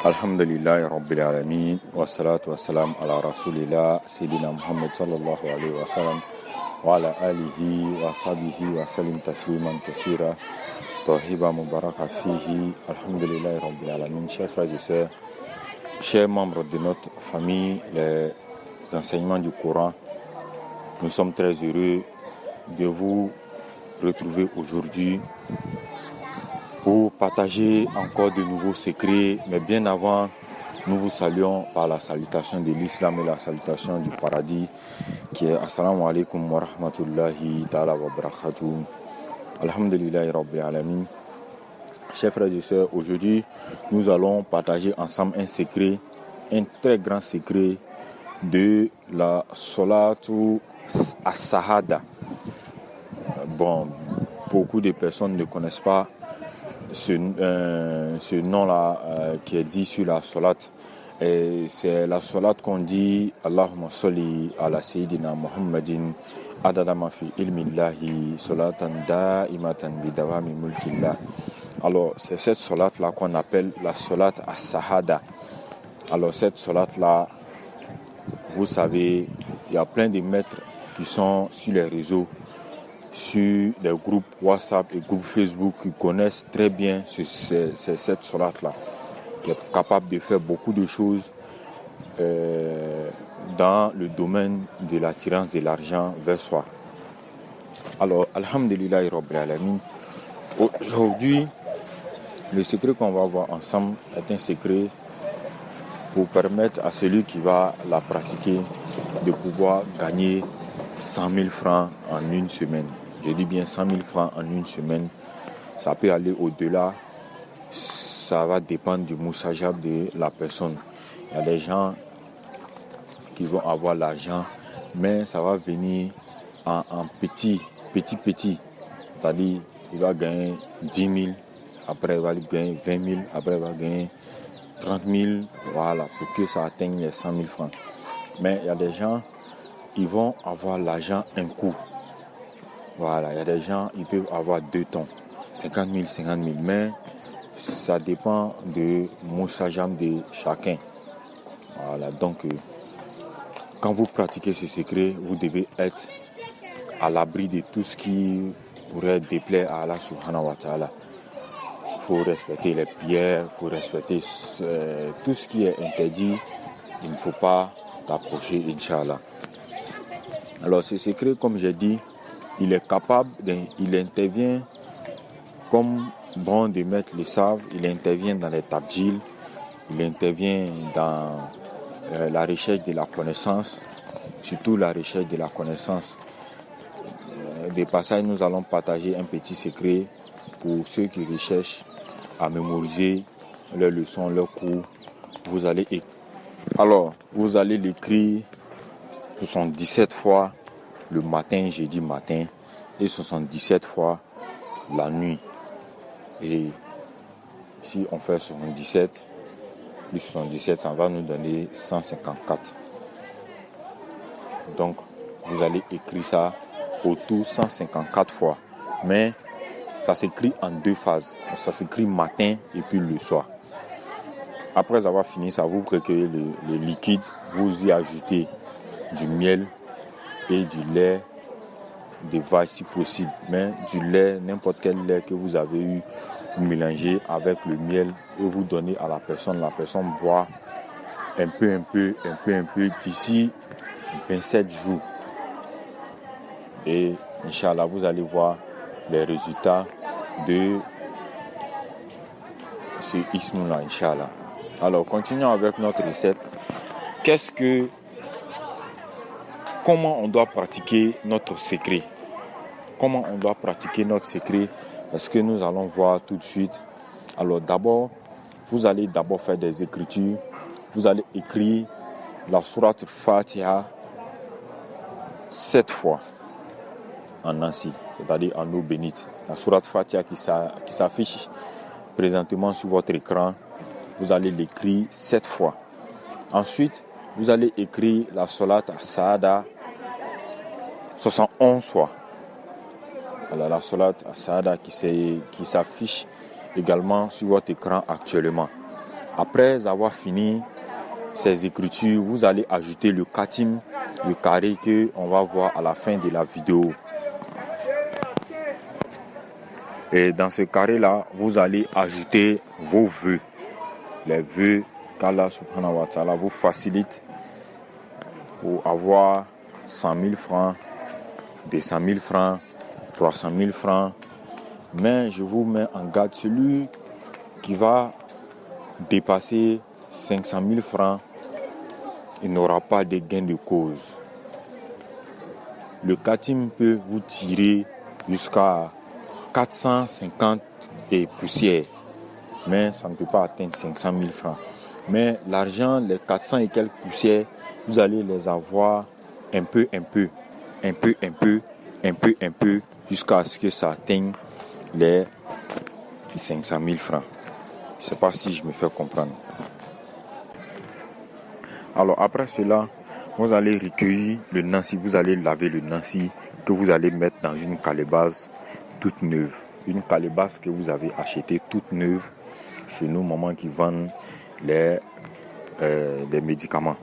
Alhamdulillahi Rabbil Alamin wa salatu wa salam ala Rasulillah Sayyidina Muhammad sallallahu alayhi wa sallam wa ala alihi wa sahbihi wa sallim tasliman kassira tayyiban mubaraka fihi. Alhamdulillahi Rabbil Alamin. Chers frères et sœurs, chers membres de notre famille, les enseignements du Coran, nous sommes très heureux de vous retrouver aujourd'hui pour partager encore de nouveaux secrets. Mais bien avant, nous vous saluons par la salutation de l'islam et la salutation du paradis, qui est Assalamu alaikum wa rahmatullahi ta'ala wa barakatuh. Alhamdulillahi Rabbil Alamin. Chers frères et sœurs, aujourd'hui, nous allons partager ensemble un secret, un très grand secret de la Salatu as-Sahada. Bon, beaucoup de personnes ne connaissent pas ce nom-là qui est dit sur la salat. Et c'est la salat qu'on dit Allahumma salli ala Sayyidina Muhammadin adada ma fi ilmillahi salatan da'imatan bidawami mulkillah. Alors c'est cette salat-là qu'on appelle la salat as-Sahada. Alors cette salat-là, vous savez, il y a plein de maîtres qui sont sur les réseaux, sur les groupes WhatsApp et groupes Facebook qui connaissent très bien cette salat-là, qui est capable de faire beaucoup de choses dans le domaine de l'attirance de l'argent vers soi. Alors, Alhamdulillahi Rabbil Alamin. Aujourd'hui, le secret qu'on va voir ensemble est un secret pour permettre à celui qui va la pratiquer de pouvoir gagner 100 000 francs en une semaine. Je dis bien 100 000 francs en une semaine. Ça peut aller au-delà. Ça va dépendre du moussajab de la personne. Il y a des gens qui vont avoir l'argent, mais ça va venir en petit. C'est-à-dire, il va gagner 10 000, après il va gagner 20 000, après il va gagner 30 000, voilà, pour que ça atteigne les 100 000 francs. Mais il y a des gens, ils vont avoir l'argent un coup. Voilà, il y a des gens, ils peuvent avoir 2 tons, 50 000, mais ça dépend de moussajam de chacun. Voilà, donc quand vous pratiquez ce secret, vous devez être à l'abri de tout ce qui pourrait déplaire à Allah subhanahu wa ta'ala. Il faut respecter les prières, il faut respecter tout ce qui est interdit. Il ne faut pas t'approcher, Inch'Allah. Alors ce secret, comme j'ai dit, il est capable, il intervient comme bon de maître le savent, il intervient dans les tabdjils, il intervient dans la recherche de la connaissance, surtout la recherche de la connaissance. Des passages, nous allons partager un petit secret pour ceux qui recherchent à mémoriser leurs leçons, leurs cours. Vous allez l'écrire 77 fois le matin, jeudi matin, et 77 fois la nuit. Et si on fait 77, plus 77, ça va nous donner 154. Donc, vous allez écrire ça autour 154 fois. Mais ça s'écrit en 2 phases. Ça s'écrit matin et puis le soir. Après avoir fini ça, vous recueillez le liquide, vous y ajoutez du miel et du lait de vache si possible. Mais du lait, n'importe quel lait que vous avez eu, vous mélangez avec le miel et vous donnez à la personne. La personne boit un peu d'ici 27 jours. Et Inch'Allah, vous allez voir les résultats de ce ism-là, Inch'Allah. Alors, continuons avec notre recette. Comment on doit pratiquer notre secret? Comment on doit pratiquer notre secret? Parce que nous allons voir tout de suite. Alors d'abord, vous allez faire des écritures. Vous allez écrire la sourate Fatiha 7 fois en ainsi, c'est-à-dire en eau bénite. La sourate Fatiha qui s'affiche présentement sur votre écran, vous allez l'écrire 7 fois. Ensuite, vous allez écrire la salat as-Sahada 71 fois. Voilà, la salat as-Sahada qui s'affiche également sur votre écran actuellement. Après avoir fini ces écritures, vous allez ajouter le khatim, le carré qu'on va voir à la fin de la vidéo. Et dans ce carré-là, vous allez ajouter vos vœux. Les vœux qu'Allah subhanahu wa ta'ala vous facilite pour avoir 100 000 francs, 200 000 francs, 300 000 francs. Mais je vous mets en garde, celui qui va dépasser 500 000 francs, il n'aura pas de gain de cause. Le khatim peut vous tirer jusqu'à 450 et poussières, mais ça ne peut pas atteindre 500 000 francs. Mais l'argent, les 400 et quelques poussières, vous allez les avoir un peu, jusqu'à ce que ça atteigne les 500 000 francs. Je ne sais pas si je me fais comprendre. Alors après cela, vous allez recueillir le nansi, vous allez laver le nansi que vous allez mettre dans une calebasse toute neuve. Une calebasse que vous avez achetée toute neuve chez nos mamans qui vendent les médicaments.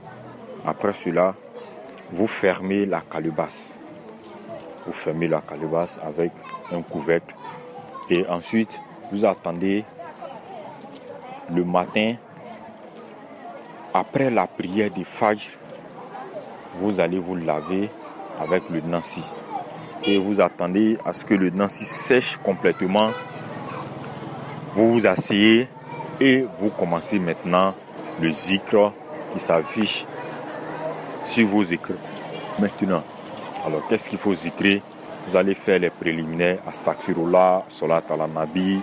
Après cela, vous fermez la calebasse. Vous fermez la calebasse avec un couvercle. Et ensuite, vous attendez le matin. Après la prière du Fajr, vous allez vous laver avec le nansi. Et vous attendez à ce que le nansi sèche complètement. Vous vous asseyez et vous commencez maintenant le zikr qui s'affiche sur vos écrans. Maintenant, alors qu'est-ce qu'il faut zikrer? Vous allez faire les préliminaires. Astaghfirullah, salat ala nabi,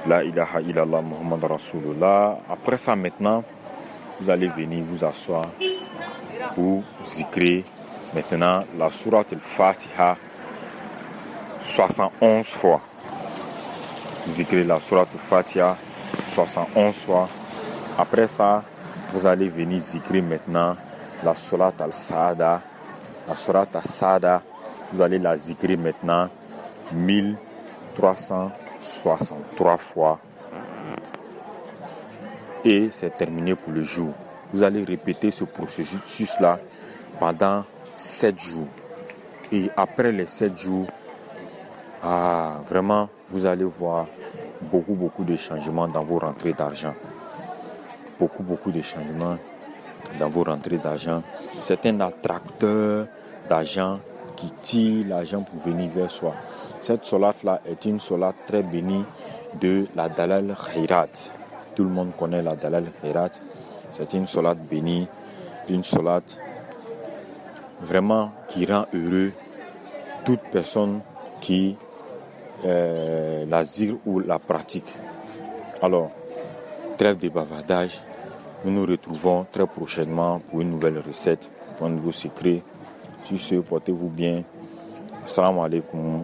la ilaha illallah, Muhammad Rasulullah. Après ça maintenant, vous allez venir vous asseoir pour zikrer maintenant la sourate al-Fatiha 71 fois. Zikrer la sourate al-Fatiha 71 fois. Après ça, vous allez venir zikrer maintenant la sourate al-Saada. La sourate al-Saada, vous allez la zikrer maintenant 1363 fois. Et c'est terminé pour le jour. Vous allez répéter ce processus-là pendant 7 jours. Et après les 7 jours, vraiment, vous allez voir beaucoup de changements dans vos rentrées d'argent. Beaucoup de changements dans vos rentrées d'argent. C'est un attracteur d'argent qui tire l'argent pour venir vers soi. Cette solat-là est une solat très bénie de la Dalal Khairat. Tout le monde connaît la Dalal Khairat. C'est une solat bénie, une solat vraiment qui rend heureux toute personne qui la zikr ou la pratique. Alors, trêve de bavardage. Nous nous retrouvons très prochainement pour une nouvelle recette, pour un nouveau secret. Sur ce, portez-vous bien. Assalamu alaikum.